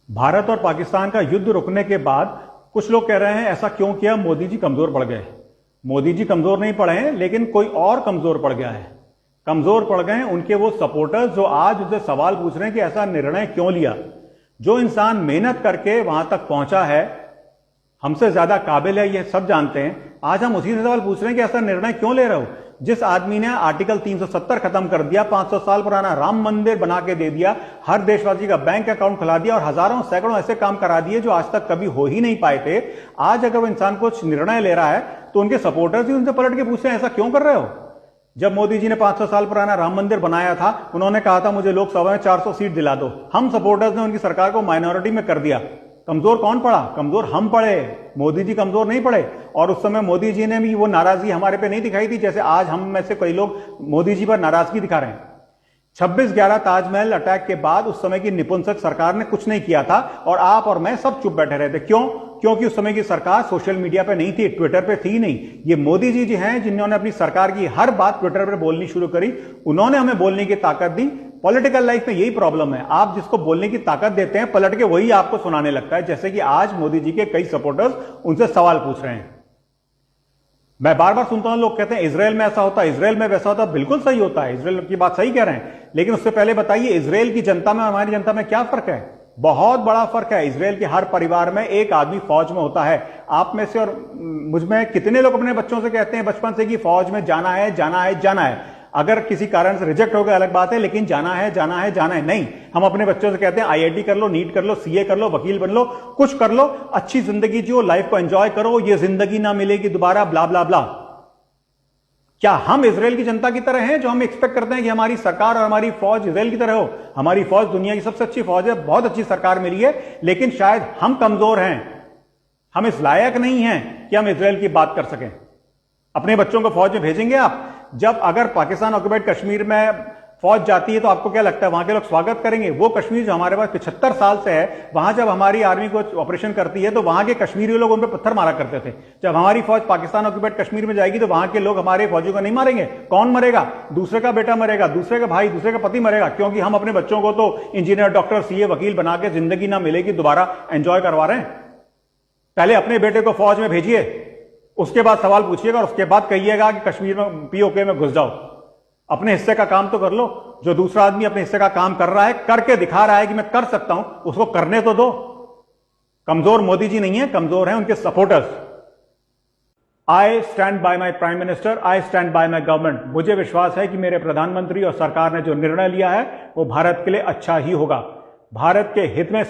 भारत और पाकिस्तान का युद्ध रुकने के बाद कुछ लोग कह रहे हैं ऐसा क्यों किया, मोदी जी कमजोर पड़ गए। मोदी जी कमजोर नहीं पड़े हैं, लेकिन कोई और कमजोर पड़ गया है। कमजोर पड़ गए हैं उनके वो सपोर्टर्स जो आज उनसे सवाल पूछ रहे हैं कि ऐसा निर्णय क्यों लिया। जो इंसान मेहनत करके वहां तक पहुंचा है, हमसे ज्यादा काबिल है, ये सब जानते हैं। आज हम उसी से सवाल पूछ रहे हैं कि ऐसा निर्णय क्यों ले रहे हो। जिस आदमी ने आर्टिकल 370 खत्म कर दिया, 500 साल पुराना राम मंदिर बना के दे दिया, हर देशवासी का बैंक अकाउंट खुला दिया और हजारों सैकड़ों ऐसे काम करा दिए जो आज तक कभी हो ही नहीं पाए थे। आज अगर वो इंसान कुछ निर्णय ले रहा है तो उनके सपोर्टर्स ही उनसे पलट के पूछते हैं ऐसा क्यों कर रहे हो। जब मोदी जी ने 500 साल पुराना राम मंदिर बनाया था, उन्होंने कहा था मुझे लोकसभा में 400 सीट दिला दो। हम सपोर्टर्स ने उनकी सरकार को माइनॉरिटी में कर दिया। कमजोर कौन पड़ा? कमजोर हम पड़े, मोदी जी कमजोर नहीं पड़े। और उस समय मोदी जी ने भी वो नाराजगी हमारे पे नहीं दिखाई थी जैसे आज हम में से कई लोग मोदी जी पर नाराजगी दिखा रहे हैं। 26/11 ताजमहल अटैक के बाद उस समय की निपुंसक सरकार ने कुछ नहीं किया था और आप और मैं सब चुप बैठे रहे थे। क्यों? क्योंकि उस समय की सरकार सोशल मीडिया पे नहीं थी, ट्विटर पे थी नहीं। ये मोदी जी जी हैं जिन्होंने अपनी सरकार की हर बात ट्विटर पे बोलनी शुरू करी। उन्होंने हमें बोलने की ताकत दी। पॉलिटिकल लाइफ में यही प्रॉब्लम है, आप जिसको बोलने की ताकत देते हैं पलट के वही आपको सुनाने लगता है। जैसे कि आज मोदी जी के कई सपोर्टर्स उनसे सवाल पूछ रहे हैं। मैं बार बार सुनता हूं लोग कहते हैं इजराइल में ऐसा होता है, इजराइल में वैसा होता है। बिल्कुल सही होता है, इजराइल की बात सही कह रहे हैं, लेकिन उससे पहले बताइए इजराइल की जनता में और हमारी जनता में क्या फर्क है। बहुत बड़ा फर्क है। इजराइल के हर परिवार में एक आदमी फौज में होता है। आप में से और मुझ में कितने लोग अपने बच्चों से कहते हैं बचपन से कि फौज में जाना है, जाना है, जाना है। अगर किसी कारण से रिजेक्ट हो गया अलग बात है, लेकिन जाना है, जाना है, जाना है नहीं। हम अपने बच्चों से कहते हैं आईआईटी कर लो, नीट कर लो, सीए कर लो, वकील बन लो, कुछ कर लो, अच्छी जिंदगी जियो, लाइफ को एंजॉय करो, ये जिंदगी ना मिलेगी दोबारा, ब्ला ब्ला ब्ला। क्या हम इजराइल की जनता की तरह हैं जो हम एक्सपेक्ट करते हैं कि हमारी सरकार और हमारी फौज इजराइल की तरह हो? हमारी फौज दुनिया की सबसे अच्छी फौज है, बहुत अच्छी सरकार मिली है, लेकिन शायद हम कमजोर हैं। हम इस लायक नहीं हैं कि हम इजराइल की बात कर सकें। अपने बच्चों को फौज में भेजेंगे आप? जब अगर पाकिस्तान ऑक्युपाइड कश्मीर में फौज जाती है तो आपको क्या लगता है वहां के लोग स्वागत करेंगे? वो कश्मीर जो हमारे पास 75 साल से है, वहां जब हमारी आर्मी को ऑपरेशन करती है तो वहां के कश्मीरी लोग उन पर पत्थर मारा करते थे। जब हमारी फौज पाकिस्तान ऑक्युपाइड कश्मीर में जाएगी तो वहां के लोग हमारे फौजियों को नहीं मारेंगे। कौन मरेगा? दूसरे का बेटा मरेगा, दूसरे का भाई, दूसरे का पति मरेगा, क्योंकि हम अपने बच्चों को तो इंजीनियर, डॉक्टर, सीए, वकील बना के जिंदगी ना मिलेगी दोबारा एंजॉय करवा रहे हैं। पहले अपने बेटे को फौज में भेजिए, उसके बाद सवाल पूछिएगा और उसके बाद कहिएगा कि कश्मीर में पीओके में घुस जाओ। अपने हिस्से का काम तो कर लो। जो दूसरा आदमी अपने हिस्से का काम कर रहा है, करके दिखा रहा है कि मैं कर सकता हूं, उसको करने तो दो। कमजोर मोदी जी नहीं है, कमजोर हैं उनके supporters. I stand by my prime minister, I stand by my government. मुझे विश्वास है कि मेरे प्रधानमंत्री और सरकार ने जो निर्णय लिया है वो भारत के लिए अच्छा ही होगा। भारत के हित में